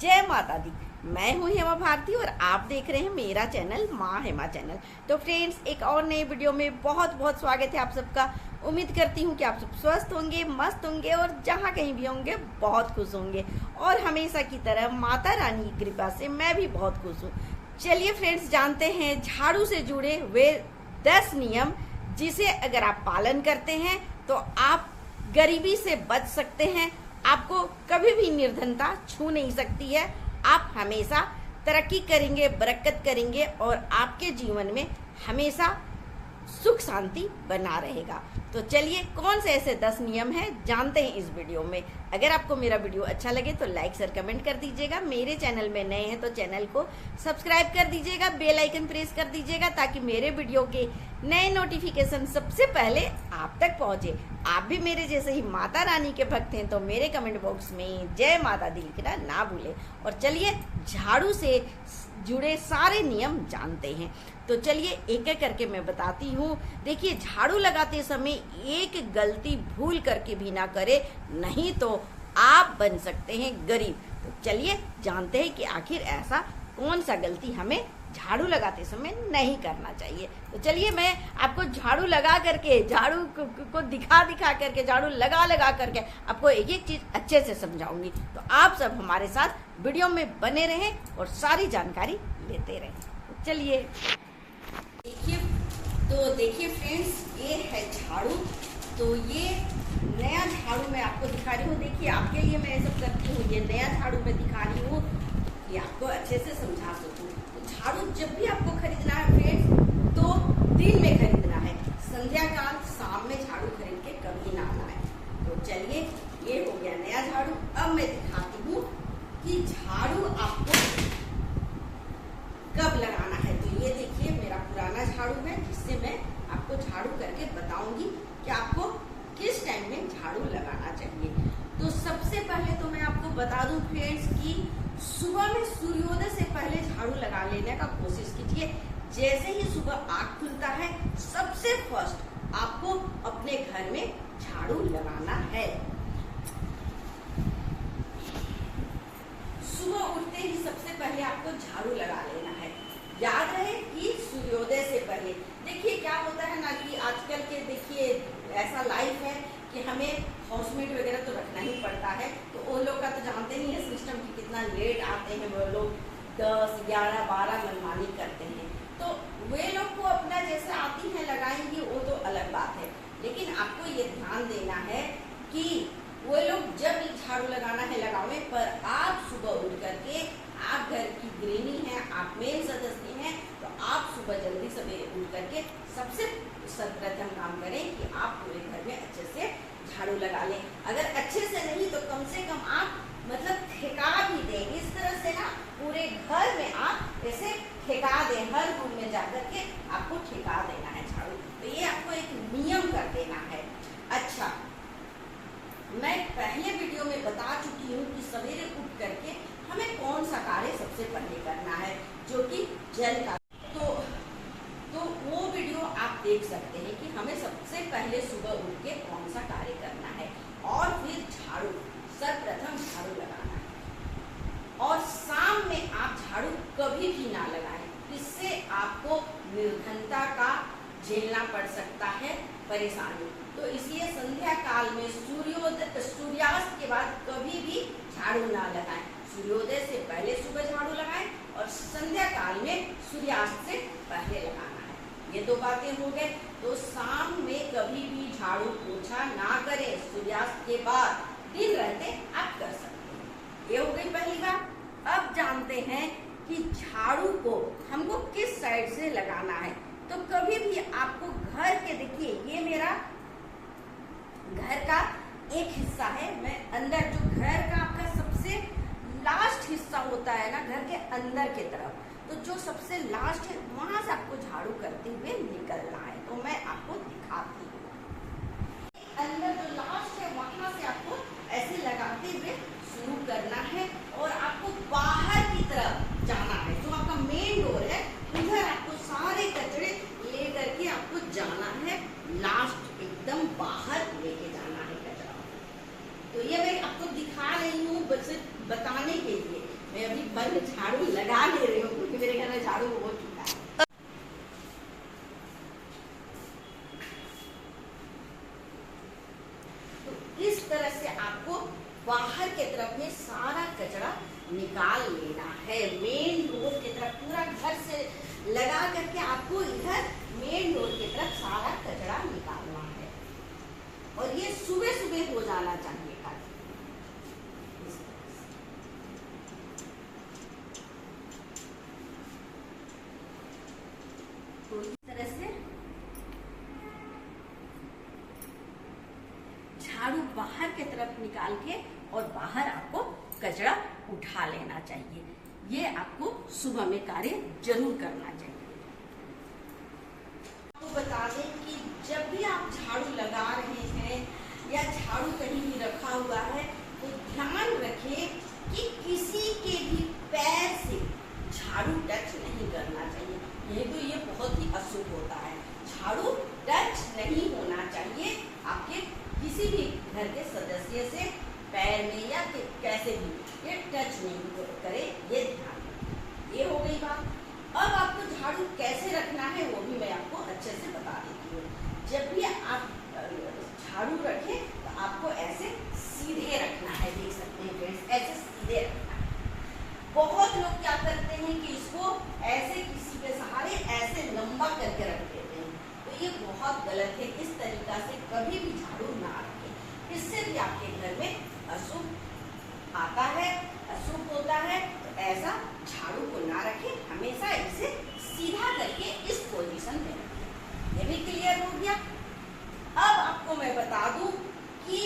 जय माता दी। मैं हूं हेमा भारती और आप देख रहे हैं मेरा चैनल माँ हेमा चैनल। तो फ्रेंड्स, एक और नए वीडियो में बहुत बहुत स्वागत है आप सबका। उम्मीद करती हूं कि आप सब स्वस्थ होंगे, मस्त होंगे और जहां कहीं भी होंगे बहुत खुश होंगे। और हमेशा की तरह माता रानी की कृपा से मैं भी बहुत खुश हूँ। चलिए फ्रेंड्स, जानते हैं झाड़ू से जुड़े वे 10 नियम जिसे अगर आप पालन करते हैं तो आप गरीबी से बच सकते हैं। आपको कभी भी निर्धनता छू नहीं सकती है। आप हमेशा तरक्की करेंगे, बरकत करेंगे और आपके जीवन में हमेशा सुख शांति बना रहेगा। तो चलिए, कौन से ऐसे 10 नियम हैं जानते हैं इस वीडियो में। अगर आपको मेरा वीडियो अच्छा लगे तो लाइक शेयर कमेंट कर दीजिएगा। मेरे चैनल में नए हैं तो चैनल को सब्सक्राइब कर दीजिएगा, बेल आइकन प्रेस कर दीजिएगा ताकि मेरे वीडियो के नए नोटिफिकेशन सबसे पहले आप तक पहुंचे। आप भी मेरे जैसे ही माता रानी के भक्त हैं तो मेरे कमेंट बॉक्स में जय माता दी लिखना ना भूले। और चलिए, झाड़ू से जुड़े सारे नियम जानते हैं। तो चलिए एक एक करके मैं बताती हूँ। देखिए, झाड़ू लगाते समय एक गलती भूल करके भी ना करे, नहीं तो आप बन सकते हैं गरीब। तो चलिए जानते हैं कि आखिर ऐसा कौन सा गलती हमें झाड़ू लगाते समय नहीं करना चाहिए। तो चलिए, मैं आपको झाड़ू लगा करके, झाड़ू को दिखा करके, झाड़ू लगा करके आपको एक एक चीज अच्छे से समझाऊंगी। तो आप सब हमारे साथ वीडियो में बने रहें और सारी जानकारी लेते रहें। तो चलिए देखिए फ्रेंड्स, ये है झाड़ू। तो ये नया झाड़ू मैं आपको दिखा रही हूँ। देखिए, आपके लिए मैं सब करती हूँ। ये नया झाड़ू मैं दिखा रही हूँ कि आपको अच्छे से समझा सकूँ। तो झाड़ू जब भी आपको खरीदना है फ्रेंड्स, तो दिन में खरीदना है। संध्या काल शाम में झाड़ू खरीद के कभी ना आना है। तो चलिए, ये हो गया नया झाड़ू। अब मैं दिखाती हूँ कि झाड़ू आपको कब लगाना है। तो ये देखिए, मेरा पुराना झाड़ू है जिससे मैं आपको झाड़ू करके बताऊंगी कि आपको किस टाइम में झाड़ू लगाना चाहिए। तो सबसे पहले तो मैं आपको बता दूं फ्रेंड्स कि सुबह में सूर्योदय से पहले झाड़ू लगा लेने का कोशिश कीजिए। जैसे ही सुबह आँख खुलता है, सबसे फर्स्ट आपको अपने घर में झाड़ू लगाना है। सुबह उठते ही सबसे पहले आपको झाड़ू लगा लेना है। याद रहे कि सूर्योदय से पहले। देखिए क्या होता है ना कि आजकल के देखिए ऐसा लाइफ है कि हमें हाउसमेट वगैरह तो रखना ही पड़ता है। तो वो लोग का तो जानते ही है सिस्टम कि कितना लेट आते हैं वो लोग, 10, 11, 12 मनमानी करते हैं। तो वे लोग को अपना जैसे आती है लगाएंगी, वो तो अलग बात है। लेकिन आपको ये ध्यान देना है कि वो लोग जब झाड़ू लगाना है लगावे, पर आप सुबह उठ करके, आप घर की गृहिणी हैं, आप मेन सदस्य हैं, तो आप सुबह जल्दी सवेरे उठ करके सबसे सर्वप्रथम काम करें कि आप पूरे घर में अच्छे से झाड़ू लगा लें। अगर अच्छे से नहीं तो कम से कम आप मतलब ठेका भी दें। इस तरह से ना पूरे घर में आप ऐसे ठेका दें, हर रूम में जाकर के आपको ठेका देना है झाड़ू। तो ये आपको एक नियम कर देना है। अच्छा, मैं पहले वीडियो में बता चुकी हूँ कि सवेरे उठ करके हमें कौन सा कार्य सबसे पहले करना है, जो कि जल का। तो वो वीडियो आप देख सकते हैं कि हमें सबसे पहले सुबह उठ के कौन सा कार्य करना है और फिर झाड़ू, सर्वप्रथम झाड़ू लगाना है। और शाम में आप झाड़ू कभी भी ना लगाएं, इससे आपको निर्धनता का झेलना पड़ सकता है परेशानी। तो इसलिए संध्या काल में सूर्यास्त के बाद कभी भी झाड़ू ना लगाएं। सूर्योदय से पहले सुबह झाड़ू लगाएं और संध्या काल में सूर्यास्त से पहले लगाना है। ये 2 बातें हो गए। तो शाम में कभी भी झाड़ू पोछा ना करें। सूर्यास्त के बाद दिन रहते आप कर सकते हैं। ये हो गई पहली बात। अब जानते हैं कि झाड़ू को हमको किस साइड से लगाना है। तो कभी भी आपको घर के, देखिए ये मेरा घर का एक हिस्सा है। मैं अंदर, जो घर का आपका सबसे लास्ट हिस्सा होता है ना घर के अंदर के तरफ, तो जो सबसे लास्ट है वहां से आपको झाड़ू करते हुए निकलना है। तो मैं आपको दिखाती हूँ। अंदर जो लास्ट है वहां से आपको ऐसे लगाते हुए शुरू करना है और आपको बाहर की तरफ जाना है। जो आपका मेन डोर है उधर आपको सारे कचरे ले करके आपको जाना है। लास्ट एकदम बाहर लेके जाना है कचरा। तो ये मैं आपको दिखा रही हूँ बस बताने के लिए। मैं अभी बंद झाड़ू लगा ले रही हूँ क्योंकि मेरे घर में झाड़ू हो चुका है। तो इस तरह से आपको बाहर के तरफ में सारा कचरा निकाल लेना है। मेन रोड की तरफ पूरा घर से लगा करके आपको इधर मेन रोड की तरफ सारा कचरा निकालना है और ये सुबह सुबह हो जाना चाहिए। तो इस तरह से झाड़ू बाहर के तरफ निकाल के और बाहर आपको कचरा उठा लेना चाहिए। ये आपको सुबह में कार्य जरूर करना चाहिए। आपको बता दें कि जब भी आप झाड़ू लगा रहे हैं या झाड़ू कहीं भी रखा हुआ है तो ध्यान रखें कि किसी के भी पैर से झाड़ू टच नहीं करना चाहिए। ये बहुत ही अशुभ होता है। झाड़ू टच नहीं होना चाहिए आपके किसी भी घर के सदस्य से पैर में या कैसे भी ये टच नहीं करे, ये ध्यान रखें। ये हो गई बात। अब आपको झाड़ू कैसे रखना है वो भी मैं आपको अच्छे से बता देती हूँ। जब भी आप झाड़ू रखें तो आपको ऐसे सीधे रखना है। देख सकते हैं फ्रेंड्स, ऐसे सीधे रखना है। बहुत लोग क्या करते हैं कि इसको ऐसे किसी के सहारे ऐसे लंबा करके रख देते हैं, तो ये बहुत गलत है। इस तरीका से कभी भी झाड़ू ना रखें। इससे भी आपके घर में अशुभ आता है, अशुभ होता है। तो ऐसा झाड़ू को ना रखें, हमेशा इसे सीधा करके इस पोजीशन में रखें। ये भी क्लियर हो गया। अब आपको मैं बता दूं कि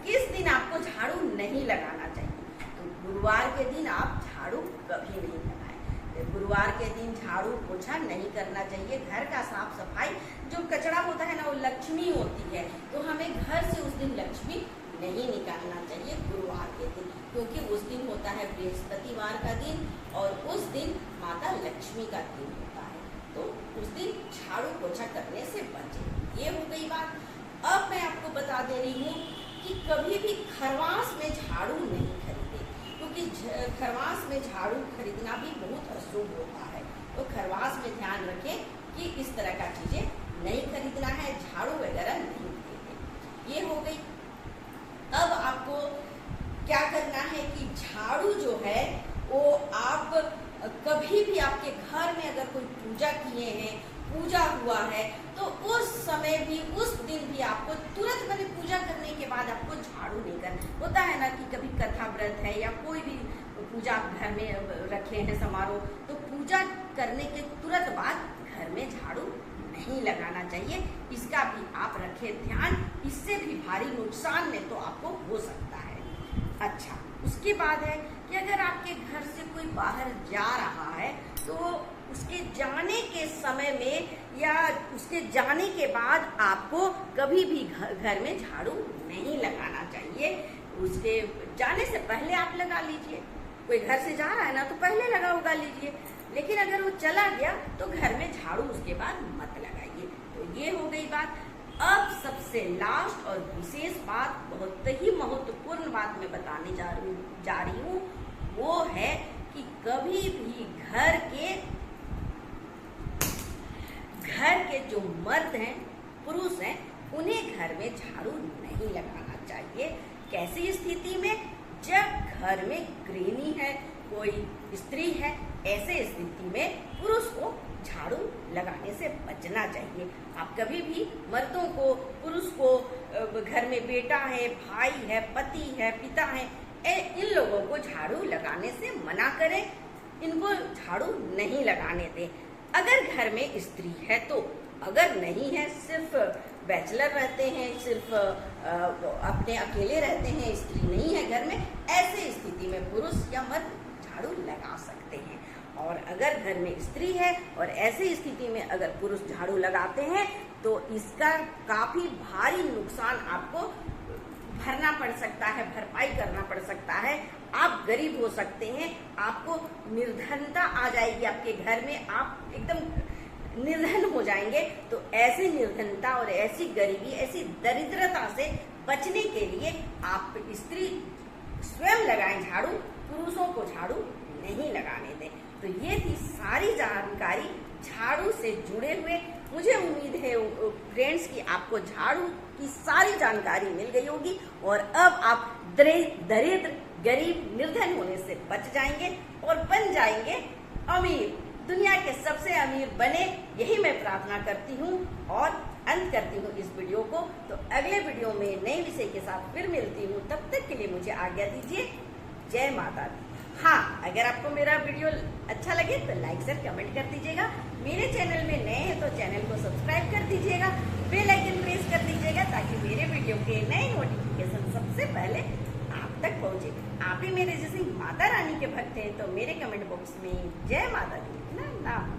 किस दिन आपको झाड़ू नहीं लगाना चाहिए। तो गुरुवार के दिन आप झाड़ू कभी नहीं लगाएं। गुरुवार के दिन झाड़ू पोछा नहीं करना चाहिए। घर का साफ सफाई, जो कचरा होता है ना वो लक्ष्मी होती है, तो हमें घर से उस दिन लक्ष्मी नहीं निकालना चाहिए गुरुवार के दिन, क्योंकि उस दिन होता है बृहस्पतिवार का दिन और उस दिन माता लक्ष्मी का दिन होता है। तो उस दिन झाड़ू पोछा करने से बचें। ये हो गई बात। अब मैं आपको बता दे रही हूँ कि कभी भी खरवास में झाड़ू नहीं खरीदे, क्योंकि खरवास में झाड़ू खरीदना भी बहुत अशुभ होता है। तो खरवास में ध्यान रखें कि इस तरह का चीजें नहीं खरीदना है, झाड़ू वगैरह नहीं खरीदे। ये हो गई। अब आपको क्या करना है कि झाड़ू जो है वो आप कभी भी आपके घर में अगर कोई पूजा किए हैं, पूजा हुआ है, तो उस समय भी उस दिन भी आपको तुरंत मैंने पूजा करने के बाद आपको झाड़ू नहीं करना होता है ना कि कभी कथा व्रत है या कोई भी पूजा घर में रखे हैं समारोह, तो पूजा करने के तुरंत बाद घर में झाड़ू नहीं लगाना चाहिए। इसका भी आप रखें ध्यान, इससे भी भारी नुकसान में तो आपको हो सकता है। अच्छा, उसके बाद है कि अगर आपके घर से कोई बाहर जा रहा है तो उसके जाने के समय में या उसके जाने के बाद आपको कभी भी घर में झाड़ू नहीं लगाना चाहिए। उसके जाने से पहले आप लगा लीजिए। कोई घर से जा रहा है ना तो पहले लगा लीजिए, लेकिन अगर वो चला गया तो घर में झाड़ू उसके बाद मत लगाइए। तो ये हो गई बात। अब सबसे लास्ट और विशेष बात, बहुत ही महत्वपूर्ण बात मैं बताने जा रही हूँ, वो है कि कभी भी घर के जो मर्द हैं, पुरुष हैं, उन्हें घर में झाड़ू नहीं लगाना चाहिए। कैसी स्थिति में? जब घर में गृहिणी है, कोई स्त्री है, ऐसे स्थिति में पुरुष को झाड़ू लगाने से बचना चाहिए। आप कभी भी मर्दों को, पुरुष को, घर में बेटा है, भाई है, पति है, पिता है, इन लोगों को झाड़ू लगाने से मना करें, इनको झाड़ू नहीं लगाने दें। अगर घर में स्त्री है तो, अगर नहीं है, सिर्फ बैचलर रहते हैं, सिर्फ अपने अकेले रहते हैं, स्त्री नहीं है घर में, ऐसे स्थिति में पुरुष या मर्द झाड़ू लगा सकते हैं। और अगर घर में स्त्री है और ऐसी स्थिति में अगर पुरुष झाड़ू लगाते हैं तो इसका काफी भारी नुकसान आपको भरना पड़ सकता है, भरपाई करना पड़ सकता है। आप गरीब हो सकते हैं, आपको निर्धनता आ जाएगी, आपके घर में आप एकदम निर्धन हो जाएंगे। तो ऐसी निर्धनता और ऐसी गरीबी, ऐसी दरिद्रता से बचने के लिए आप स्त्री स्वयं लगाएं झाड़ू, पुरुषों को झाड़ू नहीं लगाने दें। तो ये थी सारी जानकारी झाड़ू से जुड़े हुए। मुझे उम्मीद है फ्रेंड्स कि आपको झाड़ू की सारी जानकारी मिल गई होगी और अब आप दरिद्र, गरीब, निर्धन होने से बच जाएंगे और बन जाएंगे अमीर। दुनिया के सबसे अमीर बने, यही मैं प्रार्थना करती हूँ और अंत करती हूँ इस वीडियो को। तो अगले वीडियो में नए विषय के साथ फिर मिलती हूँ, तब तक के लिए मुझे आज्ञा दीजिए। जय माता दी। हाँ, अगर आपको मेरा वीडियो अच्छा लगे तो लाइक शेयर कमेंट कर दीजिएगा। मेरे चैनल में नए हैं तो चैनल को सब्सक्राइब कर दीजिएगा, बेल आइकन प्रेस कर दीजिएगा ताकि मेरे वीडियो के नए नोटिफिकेशन सबसे पहले आप तक पहुंचे। आप ही मेरे जैसे माता रानी के भक्त हैं तो मेरे कमेंट बॉक्स में जय माता दी ना नाम